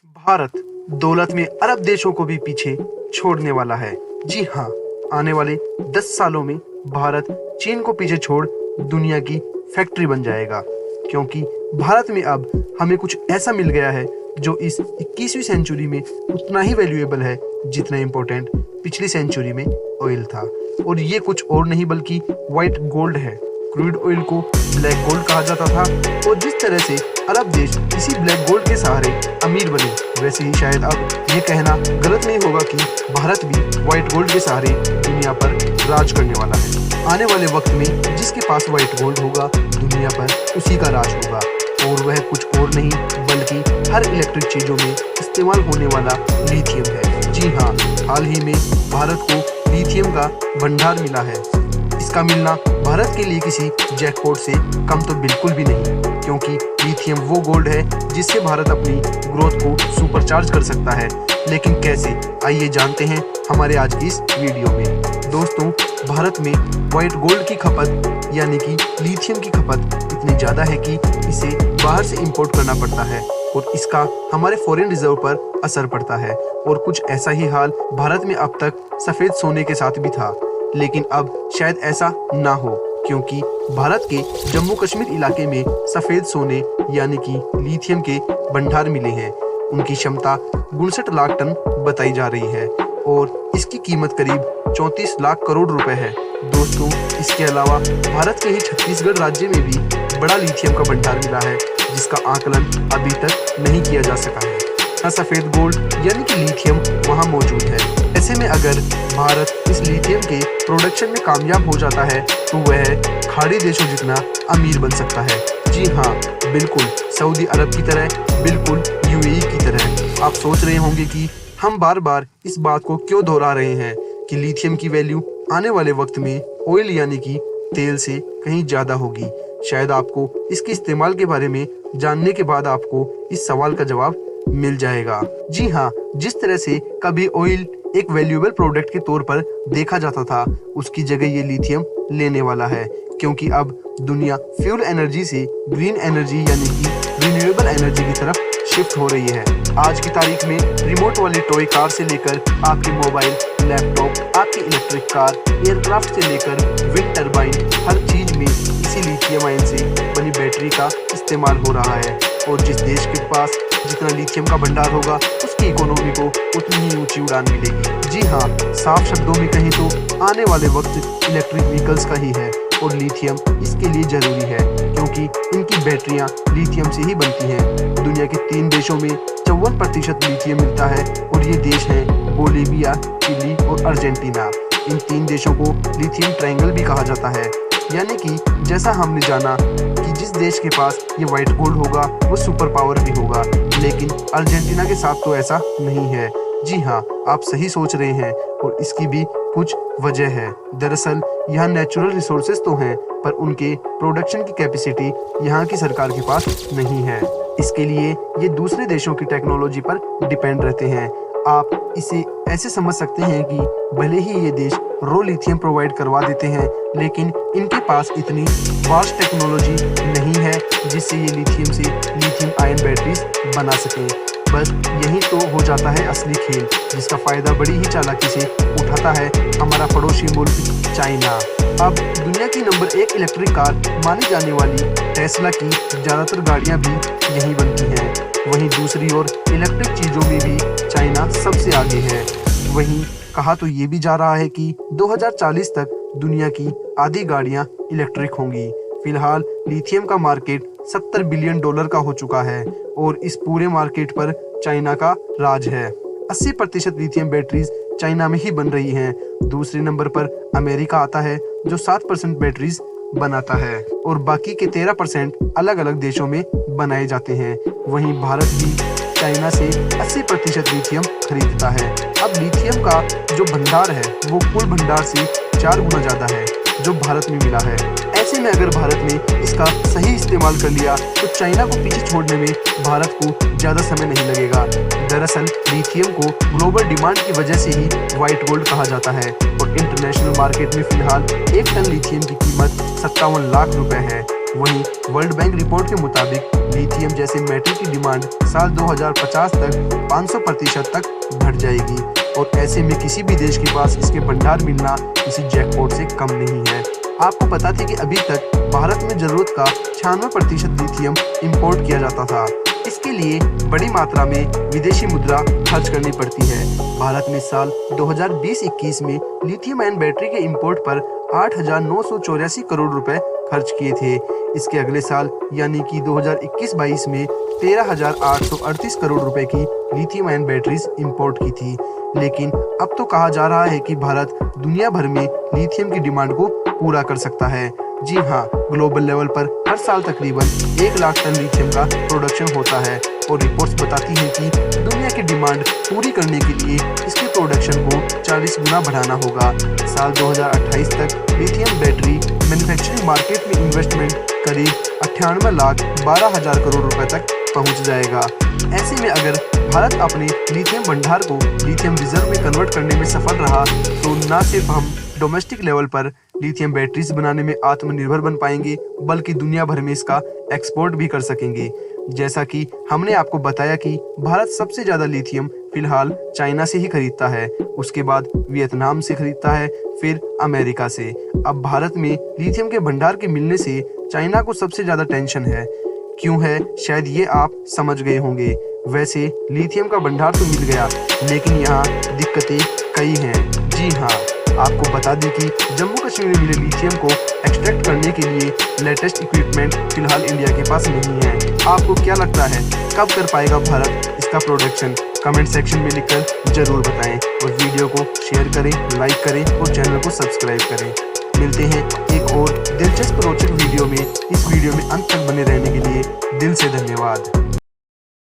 भारत दौलत में अरब देशों को भी पीछे छोड़ने वाला है। जी हाँ, आने वाले 10 सालों में भारत चीन को पीछे छोड़ दुनिया की फैक्ट्री बन जाएगा, क्योंकि भारत में अब हमें कुछ ऐसा मिल गया है जो इस 21वीं सेंचुरी में उतना ही वैल्यूएबल है जितना इम्पोर्टेंट पिछली सेंचुरी में ऑयल था। और ये कुछ और नहीं बल्कि वाइट गोल्ड है। क्रूड ऑयल को ब्लैक गोल्ड कहा जाता था, और जिस तरह से अरब देश इसी ब्लैक गोल्ड के सहारे अमीर बने, वैसे ही शायद अब ये कहना गलत नहीं होगा कि भारत भी व्हाइट गोल्ड के सहारे दुनिया पर राज करने वाला है। आने वाले वक्त में जिसके पास व्हाइट गोल्ड होगा, दुनिया पर उसी का राज होगा, और वह कुछ और नहीं बल्कि हर इलेक्ट्रिक चीजों में इस्तेमाल होने वाला लिथियम है। जी हाँ, हाल ही में भारत को लिथियम का भंडार मिला है। इसका मिलना भारत के लिए किसी जैकपॉट से कम तो बिल्कुल भी नहीं, क्योंकि लिथियम वो गोल्ड है जिससे भारत अपनी ग्रोथ को सुपरचार्ज कर सकता है। लेकिन कैसे, आइए जानते हैं हमारे आज की इस वीडियो में। दोस्तों, भारत में व्हाइट गोल्ड की खपत यानी कि लिथियम की खपत इतनी ज़्यादा है कि इसे बाहर से इंपोर्ट करना पड़ता है, और इसका हमारे फॉरेन रिजर्व पर असर पड़ता है। और कुछ ऐसा ही हाल भारत में अब तक सफ़ेद सोने के साथ भी था, लेकिन अब शायद ऐसा ना हो, क्योंकि भारत के जम्मू कश्मीर इलाके में सफ़ेद सोने यानी कि लिथियम के भंडार मिले हैं। उनकी क्षमता 59 लाख टन बताई जा रही है, और इसकी कीमत करीब 34 लाख करोड़ रुपए है। दोस्तों, इसके अलावा भारत के ही छत्तीसगढ़ राज्य में भी बड़ा लिथियम का भंडार मिला है, जिसका आकलन अभी तक नहीं किया जा सका है। सफ़ेद गोल्ड यानी कि लिथियम वहाँ मौजूद है। ऐसे में अगर भारत इस लिथियम के प्रोडक्शन में कामयाब हो जाता है तो वह खाड़ी देशों जितना अमीर बन सकता है। जी हाँ, बिल्कुल सऊदी अरब की तरह, बिल्कुल यूएई की तरह। आप सोच रहे होंगे कि हम बार बार इस बात को क्यों दोहरा रहे हैं कि लिथियम की वैल्यू आने वाले वक्त में ऑयल यानी कि तेल से कहीं ज़्यादा होगी। शायद आपको इसके इस्तेमाल के बारे में जानने के बाद आपको इस सवाल का जवाब मिल जाएगा। जी हाँ, जिस तरह से कभी ऑयल एक वैल्यूएबल प्रोडक्ट के तौर पर देखा जाता था, उसकी जगह ये लिथियम लेने वाला है, क्योंकि अब दुनिया फ्यूल एनर्जी से ग्रीन एनर्जी यानी कि रिन्यूएबल एनर्जी की तरफ शिफ्ट हो रही है। आज की तारीख में रिमोट वाली टॉय कार से लेकर आपके मोबाइल, लैपटॉप, आपकी इलेक्ट्रिक कार, एयरक्राफ्ट से लेकर विंड टर्बाइन, हर चीज में इसी लिथियम आयन से बनी बैटरी का इस्तेमाल हो रहा है। और जिस देश के पास जितना लिथियम का भंडार होगा, उसकी इकोनॉमी को उतनी ही ऊंची उड़ान मिलेगी। जी हाँ, साफ शब्दों में कहें तो आने वाले वक्त इलेक्ट्रिक व्हीकल्स का ही है, और लिथियम इसके लिए जरूरी है, क्योंकि इनकी बैटरियां लिथियम से ही बनती हैं। दुनिया के 3 देशों में 54% लिथियम मिलता है, और ये देश हैं बोलिविया, चिली और अर्जेंटीना। इन 3 देशों को लिथियम ट्रायंगल भी कहा जाता है, यानी कि जैसा हमने जाना कि जिस देश के पास ये व्हाइट गोल्ड होगा वो सुपर पावर भी होगा, लेकिन अर्जेंटीना के साथ तो ऐसा नहीं है। जी हाँ, आप सही सोच रहे हैं, और इसकी भी कुछ वजह है। दरअसल यहाँ नेचुरल रिसोर्सेज तो हैं, पर उनके प्रोडक्शन की कैपेसिटी यहाँ की सरकार के पास नहीं है। इसके लिए ये दूसरे देशों की टेक्नोलॉजी पर डिपेंड रहते हैं। आप इसे ऐसे समझ सकते हैं कि भले ही ये देश रॉ लिथियम प्रोवाइड करवा देते हैं, लेकिन इनके पास इतनी वास्ट टेक्नोलॉजी नहीं है जिससे ये लिथियम से लिथियम आयन बैटरीज बना सकें। बस यही तो हो जाता है असली खेल, जिसका फायदा बड़ी ही चालाकी से उठाता है हमारा पड़ोसी मुल्क चाइना। अब दुनिया की नंबर 1 इलेक्ट्रिक कार मानी जाने वाली टेस्ला की ज़्यादातर गाड़ियाँ भी यहीं बनती हैं। वहीं दूसरी ओर इलेक्ट्रिक चीज़ों में भी चाइना सबसे आगे है। वहीं कहा तो ये भी जा रहा है कि 2040 तक दुनिया की आधी गाड़ियां इलेक्ट्रिक होंगी। फिलहाल लिथियम का मार्केट $70 बिलियन का हो चुका है, और इस पूरे मार्केट पर चाइना का राज है। 80% लिथियम बैटरीज चाइना में ही बन रही हैं। दूसरे नंबर पर अमेरिका आता है, जो 7% बैटरीज बनाता है, और बाकी के 13% अलग अलग देशों में बनाए जाते हैं। वहीं भारत भी चाइना से 80% लिथियम खरीदता है। अब लिथियम का जो भंडार है वो कुल भंडार से 4 गुना ज़्यादा है जो भारत में मिला है। ऐसे में अगर भारत ने इसका सही इस्तेमाल कर लिया तो चाइना को पीछे छोड़ने में भारत को ज़्यादा समय नहीं लगेगा। दरअसल लिथियम को ग्लोबल डिमांड की वजह से ही व्हाइट गोल्ड कहा जाता है, और इंटरनेशनल मार्केट में फिलहाल 1 टन लिथियम की कीमत 57 लाख रुपए है। वहीं वर्ल्ड बैंक रिपोर्ट के मुताबिक लिथियम जैसे मेटल की डिमांड साल 2050 तक 500% तक बढ़ जाएगी और ऐसे में किसी भी देश के पास इसके भंडार मिलना किसी जैकपॉट से कम नहीं है। आपको पता थी कि अभी तक भारत में जरूरत का 96% लिथियम इंपोर्ट किया जाता था। इसके लिए बड़ी मात्रा में विदेशी मुद्रा खर्च करनी पड़ती है। भारत ने साल 2020-21 में लिथियम आयन बैटरी के इंपोर्ट पर 8,984 करोड़ रुपए खर्च किए थे। इसके अगले साल यानी कि 2021-22 में 13,838 करोड़ रुपए की लिथियम आयन बैटरीज इंपोर्ट की थी। लेकिन अब तो कहा जा रहा है कि भारत दुनिया भर में लिथियम की डिमांड को पूरा कर सकता है। जी हाँ, ग्लोबल लेवल पर हर साल तकरीबन 1 लाख टन लिथियम का प्रोडक्शन होता है और रिपोर्ट्स बताती हैं कि दुनिया की डिमांड पूरी करने के लिए इसके प्रोडक्शन को 40 गुना बढ़ाना होगा। साल 2028 तक लिथियम बैटरी मैन्युफैक्चरिंग मार्केट में इन्वेस्टमेंट करीब 98,12,000 करोड़ रुपए तक पहुंच जाएगा। ऐसे में अगर भारत अपने लिथियम भंडार को लिथियम रिजर्व में कन्वर्ट करने में सफल रहा तो न सिर्फ हम डोमेस्टिक लेवल पर लिथियम बैटरीज बनाने में आत्मनिर्भर बन पाएंगे बल्कि दुनिया भर में इसका एक्सपोर्ट भी कर सकेंगे। जैसा कि हमने आपको बताया कि भारत सबसे ज्यादा लिथियम फिलहाल चाइना से ही खरीदता है, उसके बाद वियतनाम से खरीदता है, फिर अमेरिका से। अब भारत में लिथियम के भंडार के मिलने से चाइना को सबसे ज्यादा टेंशन है। क्यों है, शायद ये आप समझ गए होंगे। वैसे लिथियम का भंडार तो मिल गया, लेकिन यहाँ दिक्कतें कई हैं। जी हाँ, आपको बता दें कि जम्मू कश्मीर में मिले लिथियम को एक्सट्रैक्ट करने के लिए लेटेस्ट इक्विपमेंट फिलहाल इंडिया के पास नहीं है। आपको क्या लगता है कब कर पाएगा भारत इसका प्रोडक्शन? कमेंट सेक्शन में लिखकर जरूर बताएं और वीडियो को शेयर करें, लाइक करें और चैनल को सब्सक्राइब करें। मिलते हैं एक और दिलचस्प रोचक वीडियो में। इस वीडियो में अंत तक बने रहने के लिए दिल से धन्यवाद।